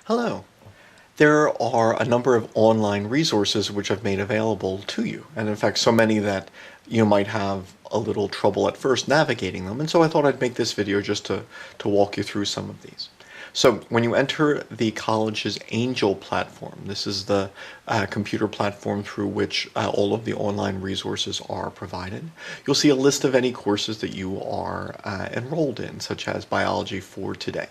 Hello. There are a number of online resources which I've made available to you, and in fact so many that you might have a little trouble at first navigating them, and so I thought I'd make this video just to walk you through some of these. So when you enter the college's Angel platform, this is the computer platform through which all of the online resources are provided, you'll see a list of any courses that you are enrolled in, such as Biology for Today.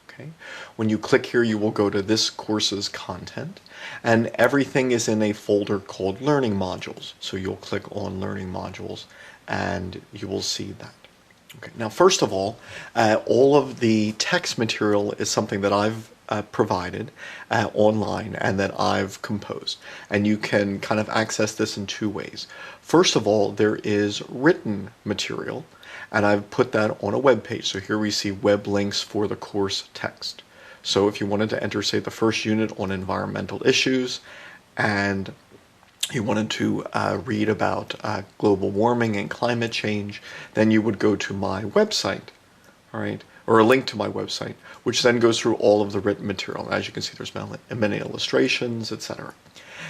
Okay. When you click here, you will go to this course's content, and everything is in a folder called Learning Modules. So you'll click on Learning Modules, and you will see that. Okay. Now, first of all of the text material is something that I've provided online and that I've composed. And you can kind of access this in two ways. First of all, there is written material, and I've put that on a web page. So here we see web links for the course text. So if you wanted to enter, say, the first unit on environmental issues, and you wanted to read about global warming and climate change, then you would go to my website, all right, or a link to my website, which then goes through all of the written material. As you can see, there's many illustrations, etc.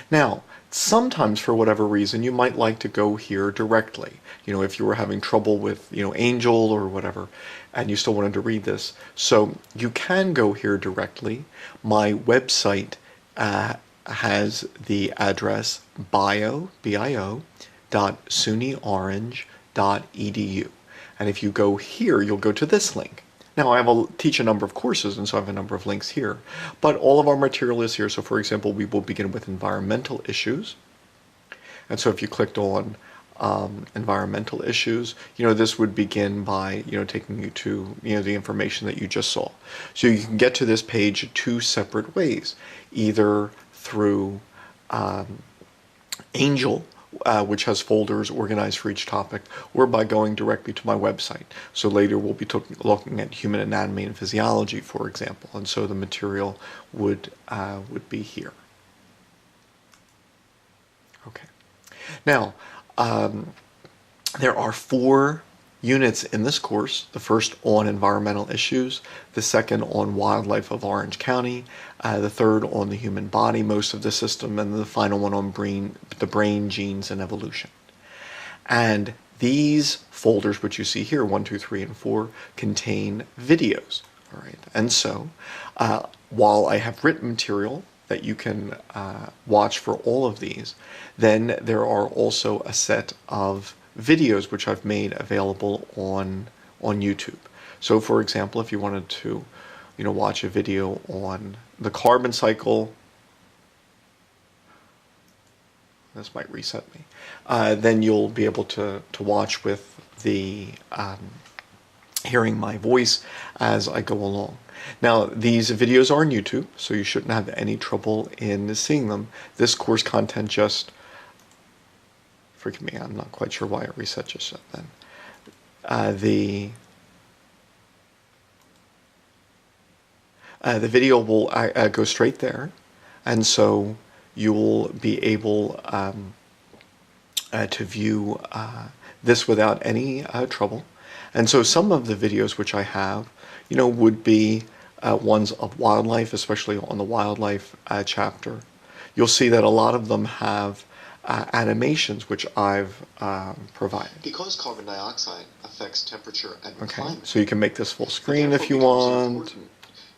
Now, sometimes for whatever reason, you might like to go here directly. You know, if you were having trouble with, Angel or whatever, and you still wanted to read this. So you can go here directly. My website has the address bio.sunyorange.edu. And if you go here, you'll go to this link. Now, I teach a number of courses, and so I have a number of links here, but all of our material is here. So for example, we will begin with environmental issues. And so if you clicked on environmental issues, this would begin by, taking you to, the information that you just saw. So you can get to this page two separate ways, either through Angel, which has folders organized for each topic, or by going directly to my website. So later we'll be looking at human anatomy and physiology, for example, and so the material would be here. Okay. Now, there are 4 units in this course, the first on environmental issues, the second on wildlife of Orange County, the third on the human body, most of the system, and the final one on the brain, genes, and evolution. And these folders, which you see here, 1, 2, 3, and 4, contain videos. All right. And so, while I have written material that you can watch for all of these, then there are also a set of videos which I've made available on YouTube. So for example, if you wanted to, watch a video on the carbon cycle, this might reset me, then you'll be able to watch with the hearing my voice as I go along. Now, these videos are on YouTube, so you shouldn't have any trouble in seeing them. This course content just, forgive me, I'm not quite sure why it reset just then. The video will go straight there, and so you'll be able to view this without any trouble. And so some of the videos which I have, would be ones of wildlife, especially on the wildlife chapter. You'll see that a lot of them have animations which I've provided. Because carbon dioxide affects temperature and climate. So you can make this full screen if you want.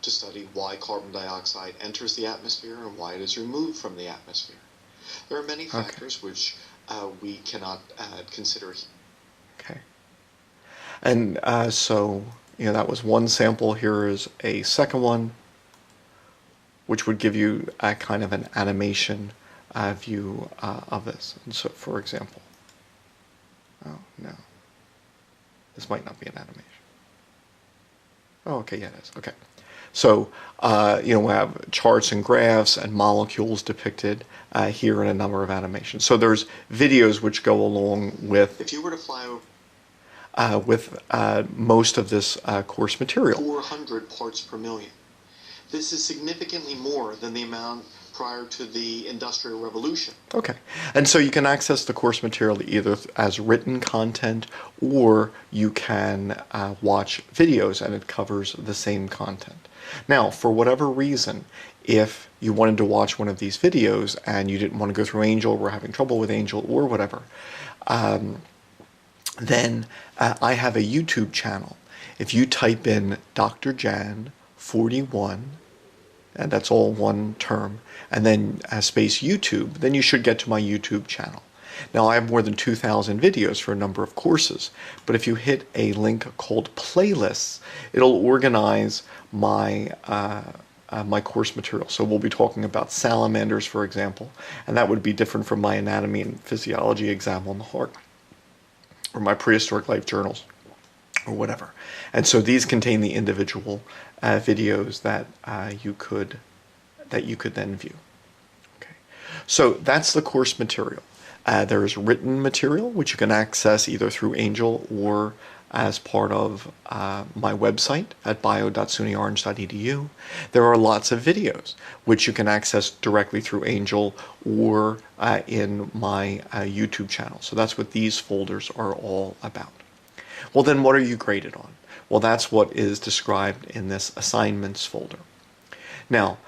To study why carbon dioxide enters the atmosphere and why it is removed from the atmosphere. There are many factors which we cannot consider. Okay. And so, that was one sample. Here is a second one, which would give you a kind of an animation view of this. And so, for example, oh no, this might not be an animation. Oh, okay, yeah, it is. Okay. So, we have charts and graphs and molecules depicted here in a number of animations. So there's videos which go along with, if you were to fly with most of this course material. 400 parts per million. This is significantly more than the amount prior to the Industrial Revolution. Okay. And so you can access the course material either as written content, or you can watch videos and it covers the same content. Now, for whatever reason, if you wanted to watch one of these videos and you didn't want to go through Angel, were having trouble with Angel or whatever, then I have a YouTube channel. If you type in Dr. Jan 41, and that's all one term, and then space YouTube, then you should get to my YouTube channel. Now I have more than 2,000 videos for a number of courses, but if you hit a link called playlists, it'll organize my my course material. So we'll be talking about salamanders, for example, and that would be different from my anatomy and physiology exam on the heart, or my prehistoric life journals, or whatever. And so these contain the individual videos that you could then view. Okay, so that's the course material. There is written material which you can access either through Angel or as part of my website at bio.sunyorange.edu. There are lots of videos which you can access directly through Angel or in my YouTube channel. So that's what these folders are all about. Well, then what are you graded on? Well, that's what is described in this assignments folder. Now,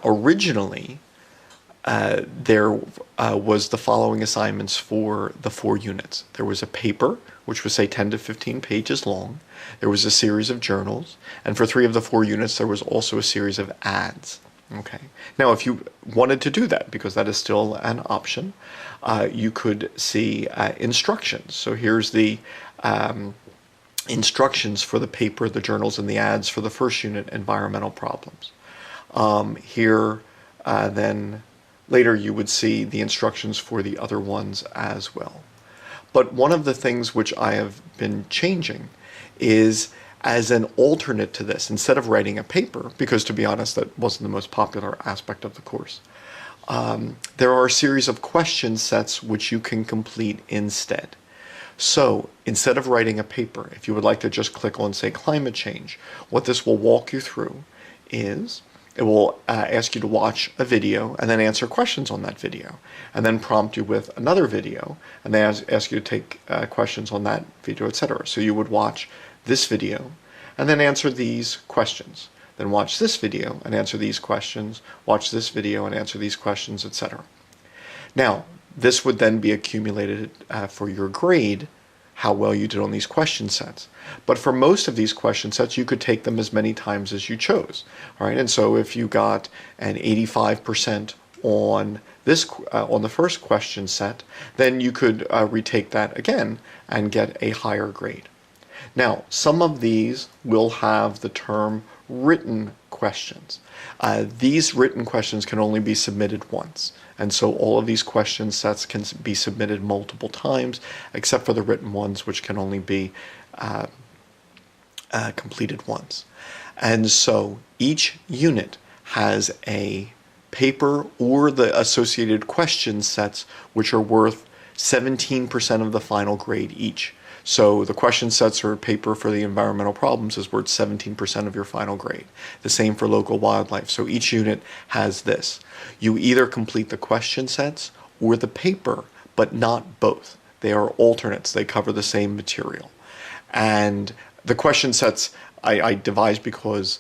originally, there was the following assignments for the 4 units. There was a paper, which was, say, 10 to 15 pages long. There was a series of journals. And for 3 of the 4 units, there was also a series of ads. Okay. Now, if you wanted to do that, because that is still an option, you could see instructions. So here's the instructions for the paper, the journals, and the ads for the first unit, environmental problems. Then later you would see the instructions for the other ones as well. But one of the things which I have been changing is, as an alternate to this, instead of writing a paper, because to be honest, that wasn't the most popular aspect of the course, there are a series of question sets which you can complete instead. So instead of writing a paper, if you would like to just click on, say, climate change, what this will walk you through is it will ask you to watch a video and then answer questions on that video, and then prompt you with another video and then ask you to take questions on that video, etc. So you would watch this video and then answer these questions, then watch this video and answer these questions, watch this video and answer these questions, etc. Now, this would then be accumulated for your grade, how well you did on these question sets. But for most of these question sets, you could take them as many times as you chose. All right, and so if you got an 85% on this on the first question set, then you could retake that again and get a higher grade. Now, some of these will have the term written questions. These written questions can only be submitted once. And so all of these question sets can be submitted multiple times, except for the written ones, which can only be completed once. And so each unit has a paper or the associated question sets, which are worth 17% of the final grade each. So the question sets or paper for the environmental problems is worth 17% of your final grade. The same for local wildlife. So each unit has this. You either complete the question sets or the paper, but not both. They are alternates. They cover the same material. And the question sets I devised because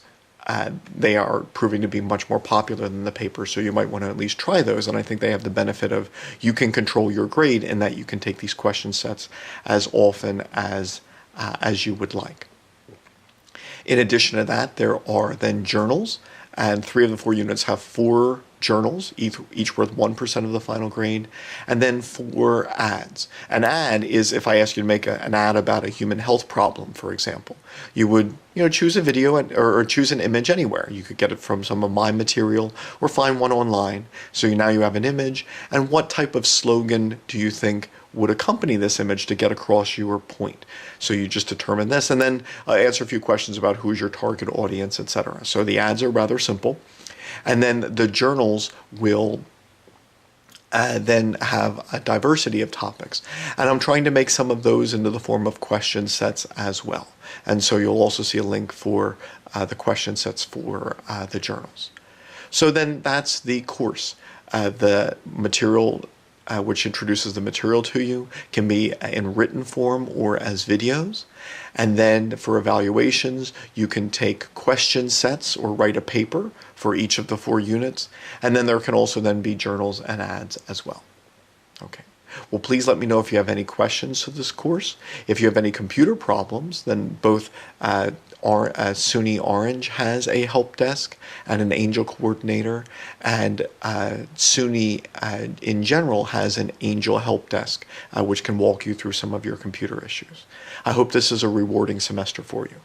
they are proving to be much more popular than the paper, so you might want to at least try those, and I think they have the benefit of you can control your grade in that you can take these question sets as often as you would like. In addition to that, there are then journals, and 3 of the 4 units have 4 journals, each worth 1% of the final grade, and then 4 ads. An ad is if I ask you to make an ad about a human health problem, for example. You would choose a video or choose an image anywhere. You could get it from some of my material or find one online. So now you have an image, and what type of slogan do you think would accompany this image to get across your point? So you just determine this, and then answer a few questions about who's your target audience, etc. So the ads are rather simple. And then the journals will then have a diversity of topics. And I'm trying to make some of those into the form of question sets as well. And so you'll also see a link for the question sets for the journals. So then that's the course. The material which introduces the material to you can be in written form or as videos. And then for evaluations, you can take question sets or write a paper for each of the 4 units. And then there can also then be journals and ads as well. Okay. Well, please let me know if you have any questions to this course. If you have any computer problems, then both SUNY Orange has a help desk and an Angel coordinator, and SUNY in general has an Angel help desk, which can walk you through some of your computer issues. I hope this is a rewarding semester for you.